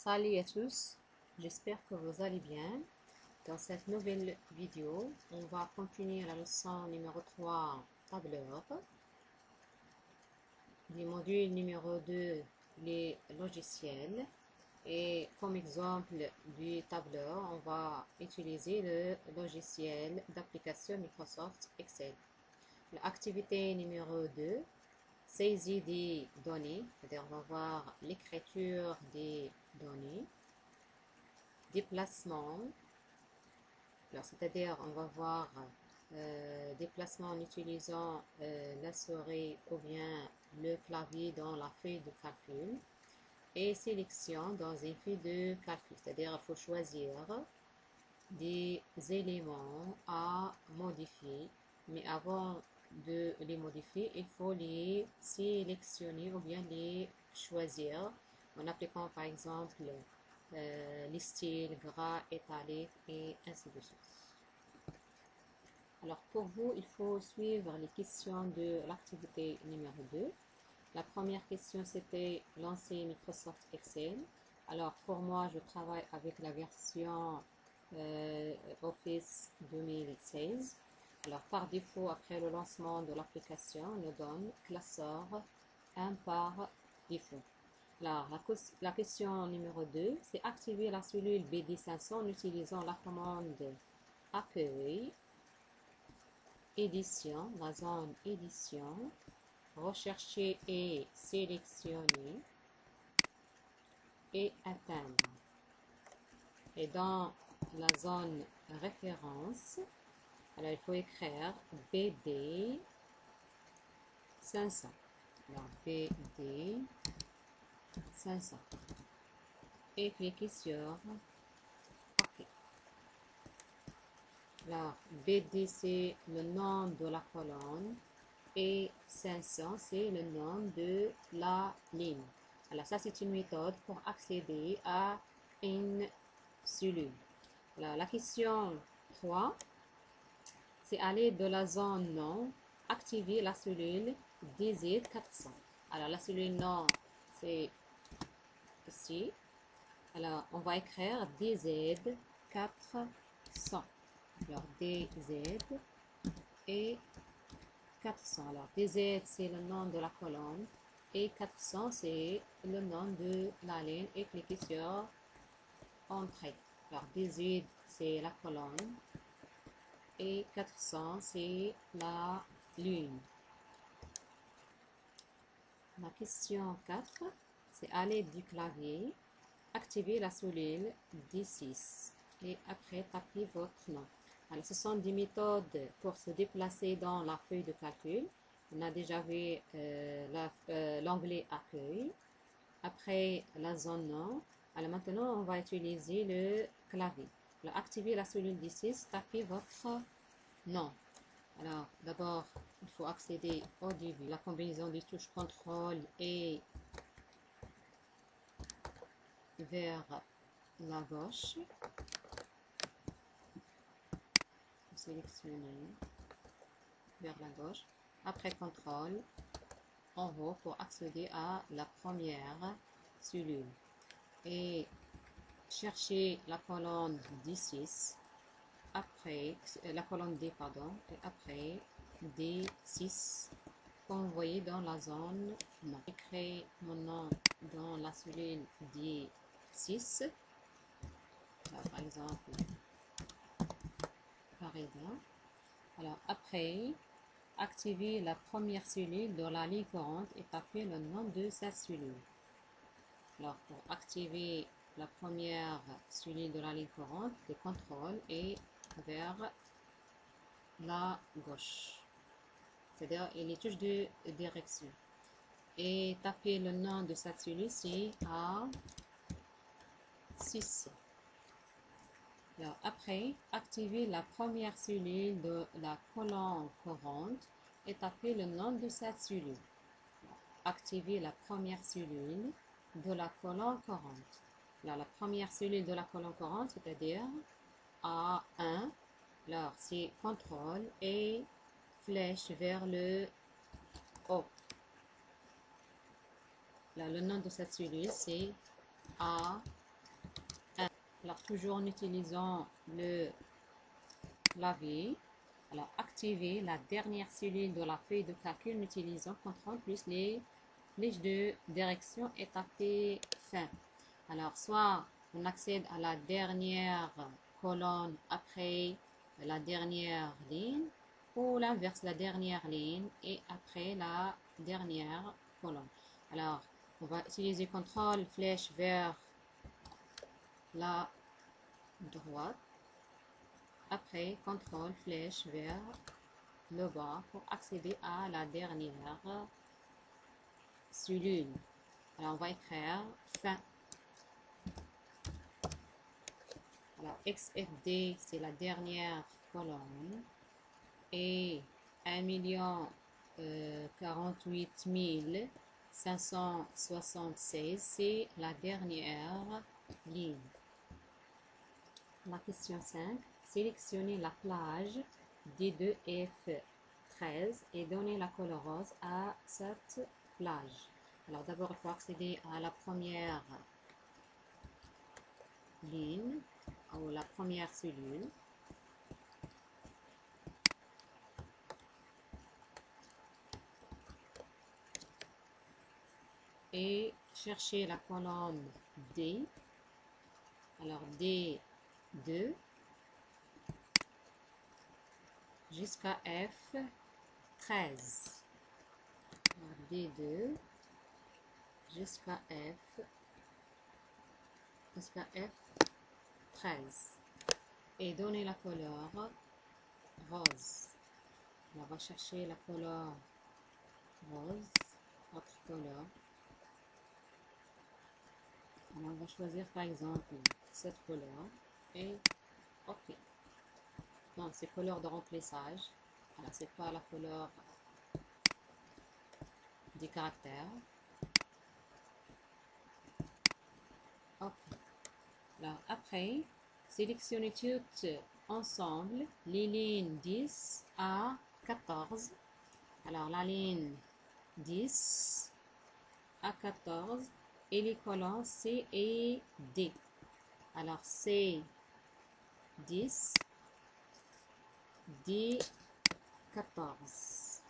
Salut à tous, j'espère que vous allez bien. Dans cette nouvelle vidéo, on va continuer la leçon numéro 3, tableur. Du module numéro 2, les logiciels. Et comme exemple du tableur, on va utiliser le logiciel d'application Microsoft Excel. L'activité numéro 2, saisie des données, c'est-à-dire on va voir l'écriture des données, déplacement, c'est-à-dire on va voir déplacement en utilisant la souris ou bien le clavier dans la feuille de calcul, et sélection dans une feuille de calcul, c'est-à-dire il faut choisir des éléments à modifier, mais avant de les modifier, il faut les sélectionner ou bien les choisir en appliquant par exemple les styles gras, étalés et ainsi de suite. Alors pour vous, il faut suivre les questions de l'activité numéro 2. La première question c'était lancer Microsoft Excel. Alors pour moi, je travaille avec la version Office 2016. Alors par défaut, après le lancement de l'application, on nous donne classeur 1 par défaut. Alors, la question numéro 2, c'est activer la cellule BD500 en utilisant la commande accueil, édition, la zone édition, rechercher et sélectionner et atteindre. Et dans la zone référence, alors il faut écrire BD 500. Alors BD 500. Et cliquez sur OK. Alors BD c'est le nom de la colonne et 500 c'est le nom de la ligne. Alors ça c'est une méthode pour accéder à une cellule. Alors, la question 3, c'est aller de la zone nom, activer la cellule DZ400. Alors, la cellule nom, c'est ici. Alors, on va écrire DZ400. Alors, DZ et 400. Alors, DZ, c'est le nom de la colonne et 400, c'est le nom de la ligne. Et cliquez sur Entrée. Alors, DZ, c'est la colonne et 400, c'est la ligne. La question 4, c'est à l'aide du clavier, activer la cellule D6 et après tapez votre nom. Alors, ce sont des méthodes pour se déplacer dans la feuille de calcul. On a déjà vu l'onglet accueil, après la zone nom. Alors maintenant, on va utiliser le clavier. Alors, activer la cellule D6, tapez votre nom. Alors, d'abord, il faut accéder au début. La combinaison des touches CTRL et vers la gauche. Sélectionner vers la gauche. Après CTRL en haut pour accéder à la première cellule. Et chercher la colonne D6. Après la colonne D, pardon, et après D6 comme vous voyez dans la zone nom. Je crée mon nom dans la cellule D6. Alors, par exemple Farida. Alors après activer la première cellule dans la ligne courante et taper le nom de cette cellule. Alors pour activer la première cellule de la ligne courante, le contrôle et vers la gauche, c'est-à-dire les touches de direction, et taper le nom de cette cellule, c'est A6. Alors après, activer la première cellule de la colonne courante et taper le nom de cette cellule. Activer la première cellule de la colonne courante. Là, la première cellule de la colonne courante, c'est-à-dire A1. Alors, c'est contrôle et flèche vers le haut. Là, le nom de cette cellule, c'est A1. Alors, toujours en utilisant le clavier, alors activer la dernière cellule de la feuille de calcul en utilisant CTRL plus les flèches de direction et taper fin. Alors, soit on accède à la dernière colonne après la dernière ligne, ou l'inverse, la dernière ligne et après la dernière colonne. Alors, on va utiliser CTRL flèche vers la droite, après CTRL flèche vers le bas pour accéder à la dernière cellule. Alors, on va écrire fin. Alors, XFD, c'est la dernière colonne. Et 1 048 576, c'est la dernière ligne. La question 5. Sélectionnez la plage D2F13 et donnez la couleur rose à cette plage. Alors d'abord, il faut accéder à la première ligne ou la première cellule. Et chercher la colonne D. Alors D2 jusqu'à F13. D2 jusqu'à F13. Et donner la couleur rose. On va chercher la couleur rose, autre couleur. Alors, on va choisir par exemple cette couleur et OK. Non, c'est couleur de remplissage. Alors, c'est pas la couleur des caractères. OK. Alors, après, sélectionnez toutes ensemble les lignes 10 à 14. Alors, la ligne 10 à 14 et les colonnes C et D. Alors, C 10, D 14.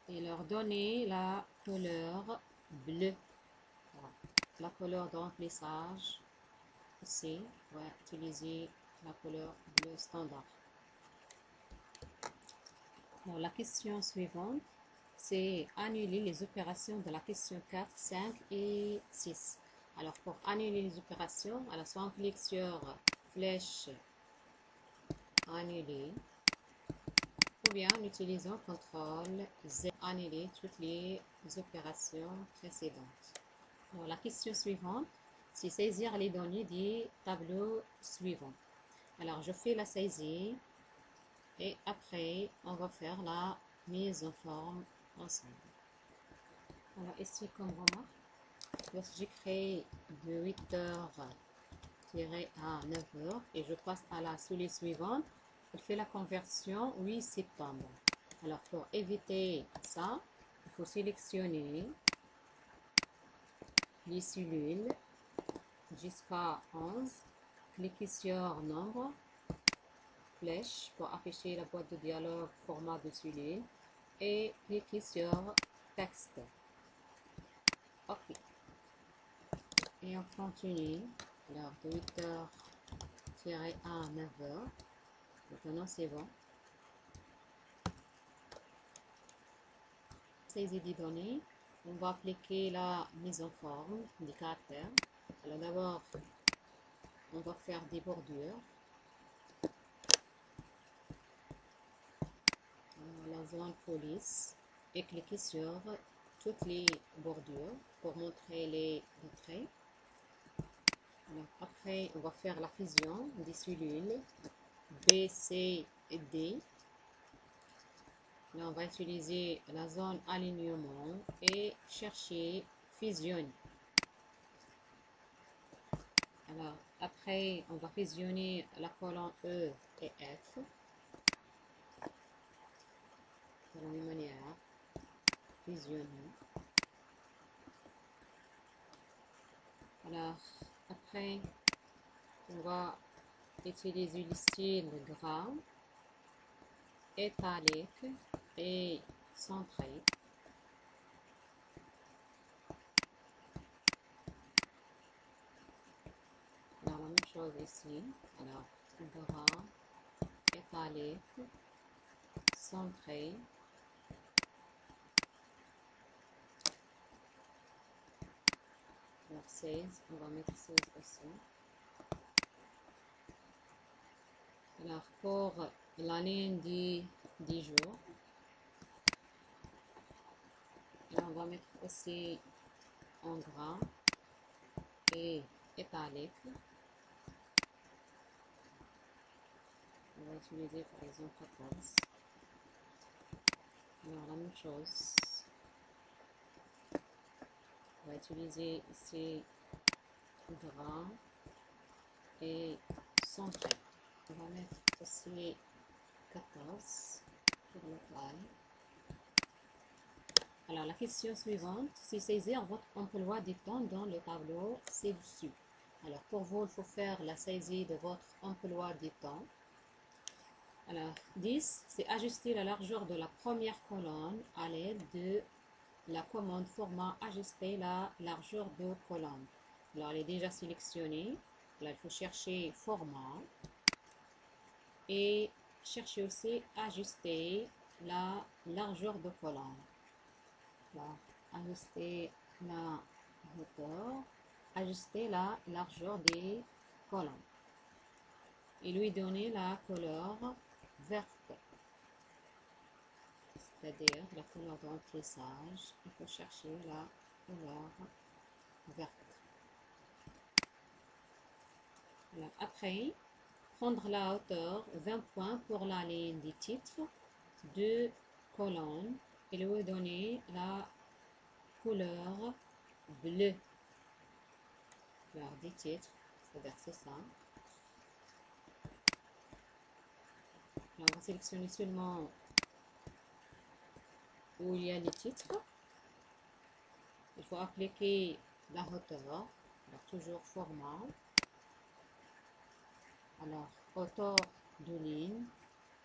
Et leur donner la couleur bleue. Voilà. La couleur de remplissage aussi, on va utiliser la couleur bleu standard. Alors, la question suivante, c'est annuler les opérations de la question 4, 5 et 6. Alors, pour annuler les opérations, alors soit on clique sur flèche annuler, ou bien en utilisant CTRL Z, annuler toutes les opérations précédentes. Alors, la question suivante, c'est saisir les données des tableaux suivants. Alors, je fais la saisie et après, on va faire la mise en forme ensemble. Alors, ici, comme remarque, lorsque j'ai créé de 8h à 9h et je passe à la cellule suivante, il fait la conversion 8 septembre. Alors, pour éviter ça, il faut sélectionner les cellules jusqu'à 11, cliquez sur nombre, flèche pour afficher la boîte de dialogue format de cellule et cliquez sur texte. OK. Et on continue. Alors, de 8h à 9h. Maintenant, c'est bon. Saisie des données. On va appliquer la mise en forme des caractères. Alors, d'abord, on va faire des bordures. La zone police. Et cliquer sur toutes les bordures pour montrer les traits. Alors, après, on va faire la fusion des cellules B, C et D. Là, on va utiliser la zone alignement et chercher fusionner. Alors, après, on va fusionner la colonne E et F. De la même manière, fusionner. Alors, après, on va utiliser le style gras, italique et centré. Alors, la même chose ici. Alors, gras, italique, centré. Alors, 16, on va mettre 16 aussi. Alors, pour la ligne des jours, alors on va mettre aussi en gras et italique. On va utiliser par exemple 14. Alors, la même chose. On va utiliser ici gras et centré. On va mettre aussi 14 pour le taille. Alors, la question suivante, c'est saisir votre emploi du temps dans le tableau ci-dessus. Alors, pour vous, il faut faire la saisie de votre emploi du temps. Alors, 10, c'est ajuster la largeur de la première colonne à l'aide de la commande format ajuster la largeur de colonne. Alors, elle est déjà sélectionnée. Là, il faut chercher format et chercher aussi ajuster la largeur de colonne. Là, ajuster la hauteur, ajuster la largeur des colonnes et lui donner la couleur verte, c'est-à-dire la couleur de remplissage. Il faut chercher la couleur verte. Alors, après, prendre la hauteur 20 points pour la ligne des titres de colonne et lui donner la couleur bleue. Alors, des titres, c'est-à-dire c'est ça. Alors, on va sélectionner seulement où il y a les titres. Il faut appliquer la hauteur. Alors, toujours format. Alors, hauteur de ligne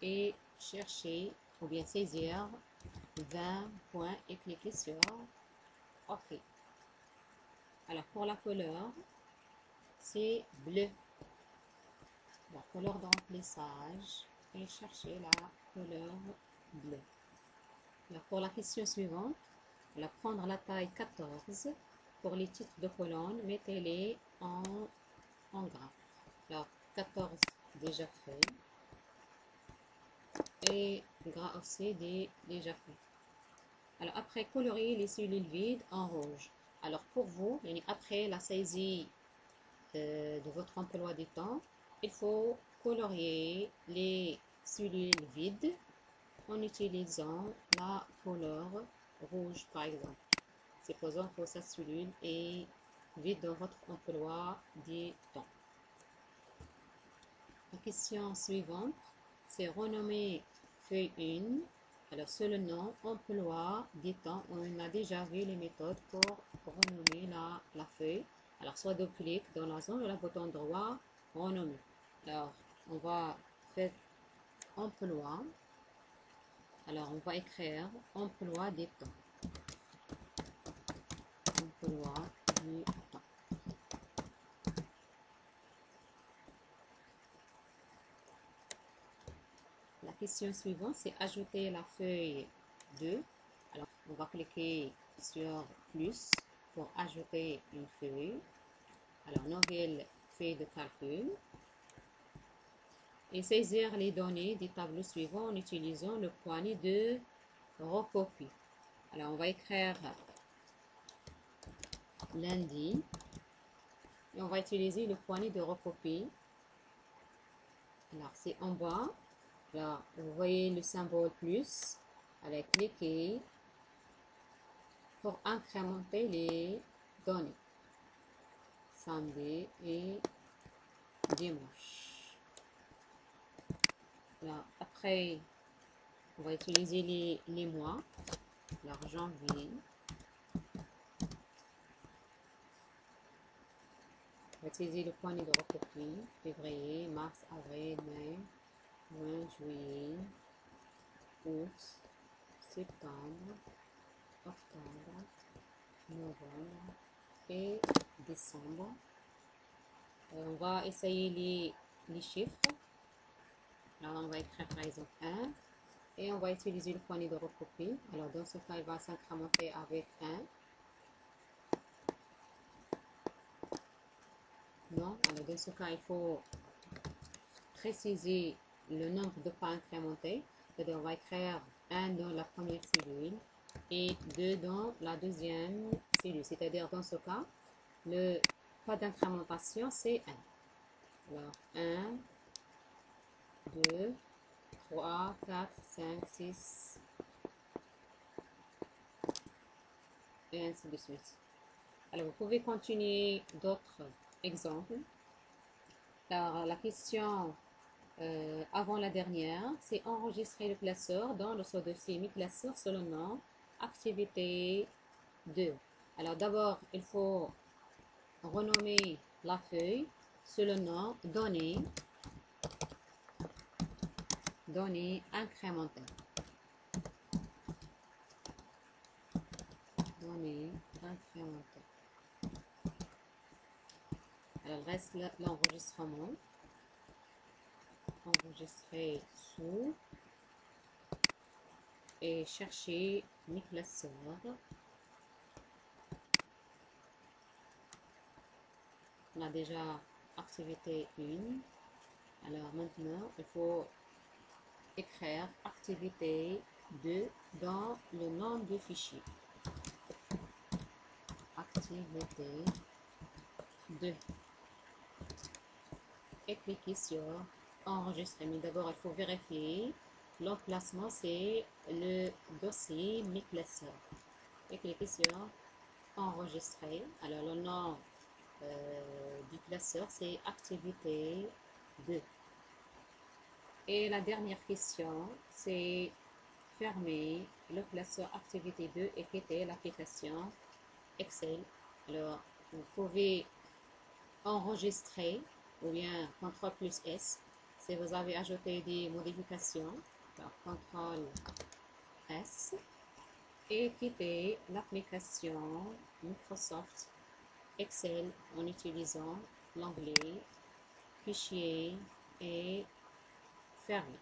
et chercher ou bien saisir 20 points et cliquer sur OK. Alors, pour la couleur, c'est bleu. La couleur de remplissage et chercher la couleur bleue. Alors, pour la question suivante, on va prendre la taille 14. Pour les titres de colonne, mettez-les en gras. Alors, 14 déjà fait. Et gras aussi déjà fait. Alors, après, colorier les cellules vides en rouge. Alors, pour vous, après la saisie de votre emploi du temps, il faut colorier les cellules vides en utilisant la couleur rouge, par exemple. Supposons que cette cellule est vide dans votre emploi du temps. La question suivante, c'est renommer feuille 1. Alors, c'est le nom emploi du temps. On a déjà vu les méthodes pour renommer la feuille. Alors, soit double-clic dans la zone de la bouton droit, renommer. Alors, on va faire emploi. Alors, on va écrire emploi du temps. Emploi du temps. La question suivante, c'est ajouter la feuille 2. Alors, on va cliquer sur plus pour ajouter une feuille. Alors, nouvelle feuille de calcul. Et saisir les données du tableau suivant en utilisant le poignet de recopie. Alors, on va écrire lundi. Et on va utiliser le poignet de recopie. Alors, c'est en bas. Là, vous voyez le symbole plus. Allez, cliquez pour incrémenter les données. Samedi et dimanche. Là, après, on va utiliser les mois. Alors, janvier, utiliser le poignet de recopie. Février, mars, avril, mai, juin, juillet, août, septembre, octobre, novembre et décembre. On va essayer les chiffres. Alors, on va écrire par exemple 1 et on va utiliser le poignet de recopie. Alors, dans ce cas, il va s'incrémenter avec 1. Non, alors dans ce cas, il faut préciser le nombre de pas incrémentés. C'est-à-dire, on va écrire 1 dans la première cellule et 2 dans la deuxième cellule. C'est-à-dire, dans ce cas, le pas d'incrémentation, c'est 1. Alors, 1, 2, 3, 4, 5, 6, et ainsi de suite. Alors, vous pouvez continuer d'autres exemples. Alors, la question avant la dernière, c'est enregistrer le classeur dans le dossier Mi classeur sur le nom activité 2. Alors, d'abord, il faut renommer la feuille sur le nom données incrémentées. Données incrémentées. Alors, il reste l'enregistrement. Enregistrer sous et chercher mes classeurs. On a déjà activité 1. Alors maintenant, il faut écrire activité 2 dans le nom du fichier. Activité 2. Et cliquer sur enregistrer. Mais d'abord, il faut vérifier l'emplacement, c'est le dossier Mi classeur. Et cliquer sur enregistrer. Alors le nom du classeur, c'est activité 2. Et la dernière question, c'est fermer le classeur activité 2 et quitter l'application Excel. Alors, vous pouvez enregistrer ou bien CTRL plus S si vous avez ajouté des modifications. Alors, CTRL S et quitter l'application Microsoft Excel en utilisant l'onglet Fichier et fermer.